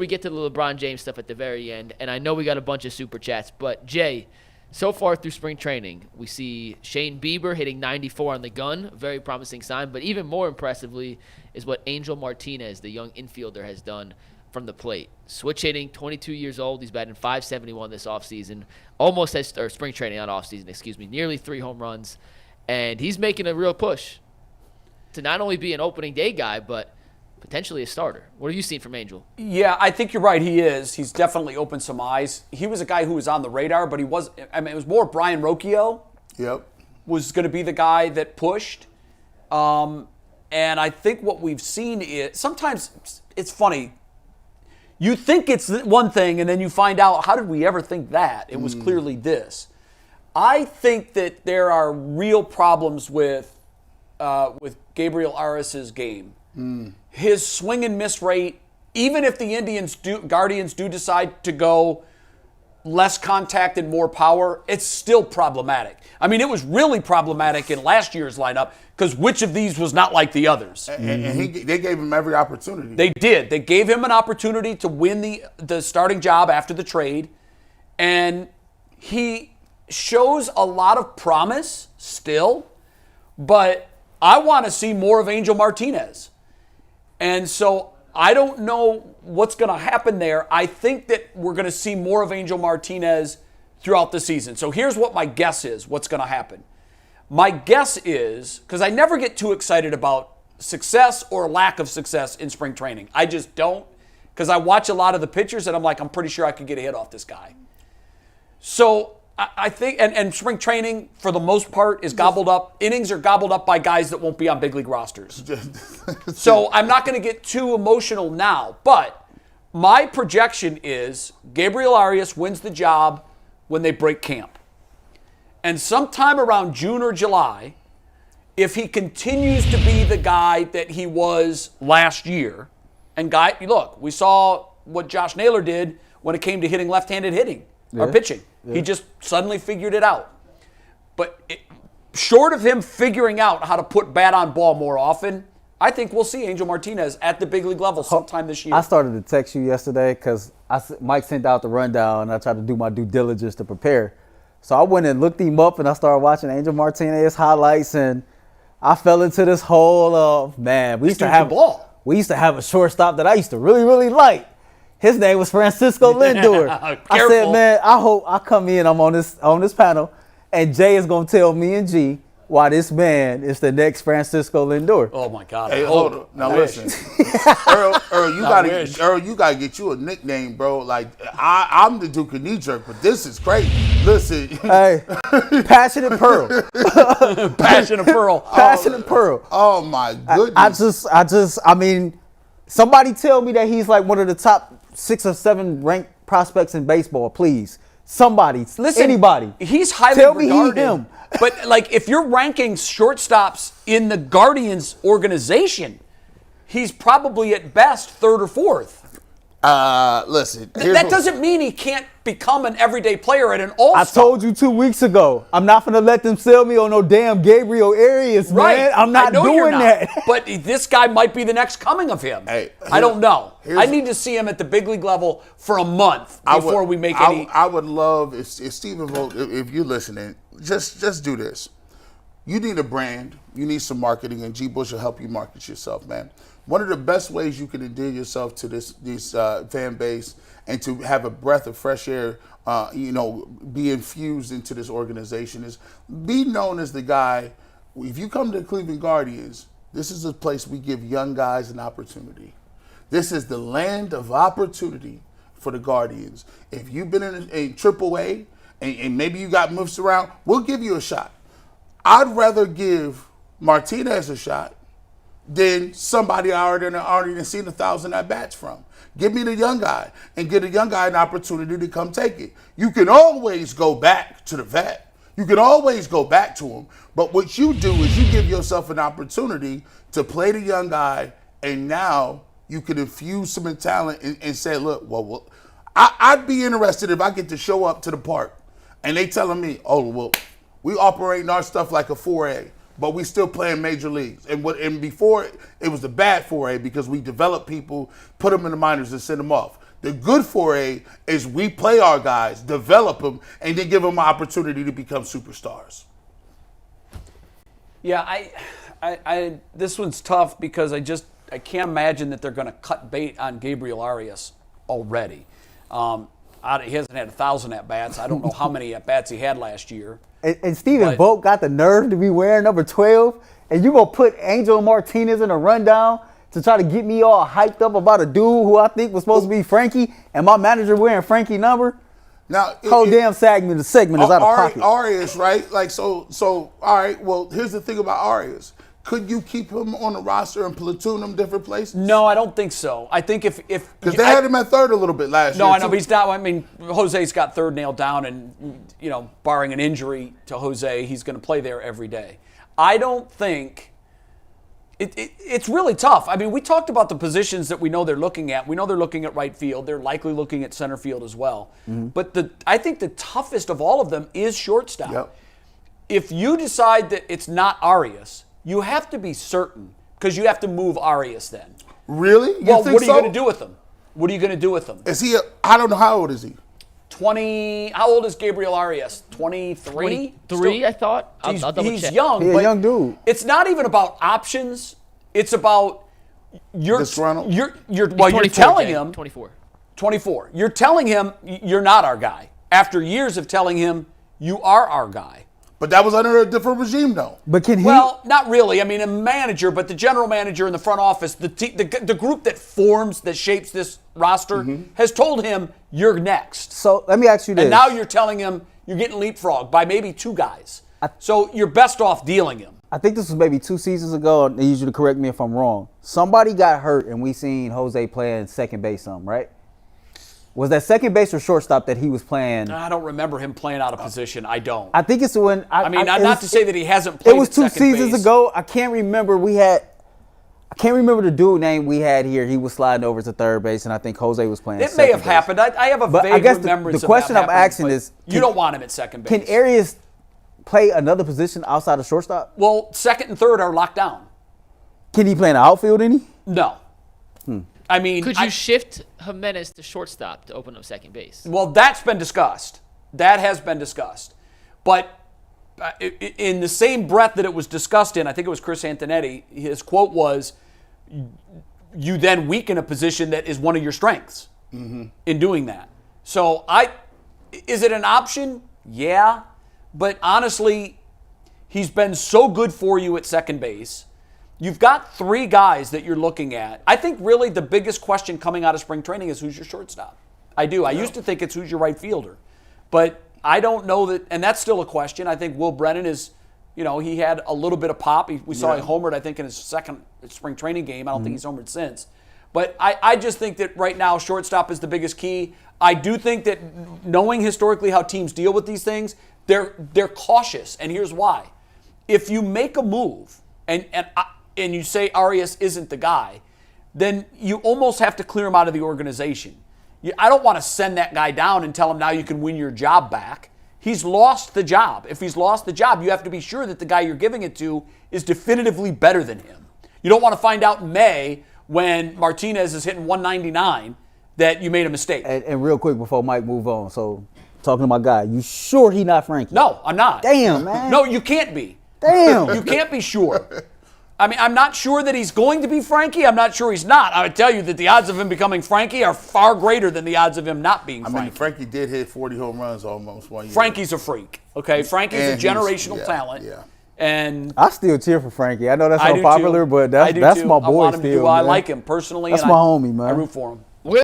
We get to the LeBron James stuff at the very end, and I know we got a bunch of super chats, but Jay, so far through spring training, we see Shane Bieber hitting 94 on the gun, very promising sign, but even more impressively is what Angel Martinez, the young infielder, has done from the plate. Switch hitting, 22 years old, he's batting .571 this offseason, spring training, not offseason, nearly 3 home runs, and he's making a real push to not only be an opening day guy, but potentially a starter. What have you seen from Angel? Yeah, I think you're right. He is. He's definitely opened some eyes. He was a guy who was on the radar, but it was more Brian Rocchio. Yep. Was going to be the guy that pushed. And I think what we've seen is, sometimes it's funny. You think it's one thing, and then you find out, how did we ever think that? It was clearly this. I think that there are real problems with Gabriel Arias' game. His swing and miss rate, even if the Guardians do decide to go less contact and more power, it's still problematic. I mean, it was really problematic in last year's lineup because which of these was not like the others? And they gave him every opportunity. They did. They gave him an opportunity to win the starting job after the trade, and he shows a lot of promise still, but I want to see more of Angel Martinez. And so I don't know what's going to happen there. I think that we're going to see more of Angel Martinez throughout the season. So here's what my guess is, what's going to happen. My guess is, because I never get too excited about success or lack of success in spring training. I just don't, because I watch a lot of the pitchers and I'm like, I'm pretty sure I could get a hit off this guy. So I think, and spring training, for the most part, is gobbled up. Innings are gobbled up by guys that won't be on big league rosters. So I'm not going to get too emotional now. But my projection is Gabriel Arias wins the job when they break camp. And sometime around June or July, if he continues to be the guy that he was last year, and look, we saw what Josh Naylor did when it came to hitting left-handed or pitching. Yeah. He just suddenly figured it out. But short of him figuring out how to put bat on ball more often, I think we'll see Angel Martinez at the big league level sometime this year. I started to text you yesterday because Mike sent out the rundown and I tried to do my due diligence to prepare. So I went and looked him up and I started watching Angel Martinez highlights and I fell into this hole of, man, we used to have a shortstop that I used to really, really like. His name was Francisco Lindor. I said, man, I hope I come in, I'm on this panel, and Jay is going to tell me and G why this man is the next Francisco Lindor. Oh, my God. Hey, hold on. Now, listen. Earl, you got to get you a nickname, bro. Like, I'm the Duke of Knee-Jerk, but this is crazy. Listen. Hey, Passionate Pearl. Passionate Pearl. Passionate Pearl. Oh, my goodness. I mean, somebody tell me that he's like one of the top 6 or 7 ranked prospects in baseball, please. Somebody, listen, anybody. He's highly regarded. Tell me him. But like, if you're ranking shortstops in the Guardians organization, he's probably at best 3rd or 4th. Listen. That doesn't mean he can't become an everyday player at an all-star. I told you 2 weeks ago, I'm not going to let them sell me on no damn Gabriel Arias, man. I'm not doing that. But this guy might be the next coming of him. Hey, I don't know. I need to see him at the big league level for a month before we make any. I would love, if Stephen Vogt, if you're listening, just do this. You need a brand. You need some marketing, and G. Bush will help you market yourself, man. One of the best ways you can endear yourself to this fan base and to have a breath of fresh air, be infused into this organization is be known as the guy. If you come to the Cleveland Guardians, this is a place we give young guys an opportunity. This is the land of opportunity for the Guardians. If you've been in a AAA and maybe you got moves around, we'll give you a shot. I'd rather give Martinez a shot than somebody I already seen 1,000 at-bats from. Give me the young guy and give the young guy an opportunity to come take it. You can always go back to the vet. You can always go back to him. But what you do is you give yourself an opportunity to play the young guy, and now you can infuse some talent and say, look, well, I'd be interested if I get to show up to the park and they telling me, oh, well, we operating our stuff like a 4A. But we still playing major leagues. And before, it was a bad 4A because we developed people, put them in the minors and send them off. The good 4A is we play our guys, develop them, and then give them an opportunity to become superstars. Yeah, I this one's tough because I can't imagine that they're going to cut bait on Gabriel Arias already. He hasn't had 1,000 at-bats. I don't know how many at-bats he had last year. And Steven Vogt got the nerve to be wearing number 12, and you going to put Angel Martinez in a rundown to try to get me all hyped up about a dude who I think was supposed to be Frankie, and my manager wearing Frankie number? Now, Whole damn segment is out of pocket. Arias, right? Like, so, all right, well, here's the thing about Arias. Could you keep him on the roster and platoon him different places? No, I don't think so. I think if because they had him at third a little bit last year. No, I know, but he's not. I mean, Jose's got third nailed down, and barring an injury to Jose, he's going to play there every day. I don't think it's really tough. I mean, we talked about the positions that we know they're looking at. We know they're looking at right field. They're likely looking at center field as well. Mm-hmm. But I think the toughest of all of them is shortstop. Yep. If you decide that it's not Arias, you have to be certain because you have to move Arias then. Really? Well, what are you going to do with him? What are you going to do with him? Is he? I don't know, how old is he? 20. How old is Gabriel Arias? 23? 23, I thought. I'll double he's check. young. He's a young dude. It's not even about options. It's about you're telling Jay. him 24. 24. You're telling him you're not our guy. After years of telling him you are our guy. But that was under a different regime, though. But can he? Well, not really. I mean, a manager, but the general manager in the front office, the group that shapes this roster, has told him you're next. So let me ask you this. And now you're telling him you're getting leapfrogged by maybe two guys. So you're best off dealing him. I think this was maybe 2 seasons ago. I need you to correct me if I'm wrong. Somebody got hurt, and we seen Jose playing second base some, right? Was that second base or shortstop that he was playing? I don't remember him playing out of position. I don't. I think it's when not to say that he hasn't played. It was at 2 second seasons base. ago. I can't remember. I can't remember the dude name we had here. He was sliding over to third base, and I think Jose was playing. It may have happened. I have a vague remembrance. The question I'm asking is, you don't want him at second base. Can Arias play another position outside of shortstop? Well, second and third are locked down. Can he play in the outfield any? No. I mean, could you shift Jimenez to shortstop to open up second base? Well, that's been discussed. That has been discussed. But in the same breath that it was discussed in, I think it was Chris Antonetti, his quote was, you then weaken a position that is one of your strengths in doing that. So is it an option? Yeah. But honestly, he's been so good for you at second base. You've got 3 guys that you're looking at. I think really the biggest question coming out of spring training is who's your shortstop. I do. I used to think it's who's your right fielder. But I don't know that, and that's still a question. I think Will Brennan is, he had a little bit of pop. We saw he homered, I think, in his second spring training game. I don't think he's homered since. But I just think that right now shortstop is the biggest key. I do think that knowing historically how teams deal with these things, they're cautious, and here's why. If you make a move and you say Arias isn't the guy, then you almost have to clear him out of the organization. I don't want to send that guy down and tell him now you can win your job back. He's lost the job. If he's lost the job, you have to be sure that the guy you're giving it to is definitively better than him. You don't want to find out in May when Martinez is hitting 199 that you made a mistake. And real quick before Mike move on, so talking to my guy, you sure he not Frankie? No, I'm not. Damn, man. No, you can't be. Damn. You can't be sure. I mean, I'm not sure that he's going to be Frankie. I'm not sure he's not. I would tell you that the odds of him becoming Frankie are far greater than the odds of him not being Frankie. I mean, Frankie did hit 40 home runs almost one year. Frankie's a freak, okay? Frankie's a generational talent. Yeah. And I still cheer for Frankie. I know that's unpopular, but that's my boy still. I like him personally. That's my homie, man. I root for him.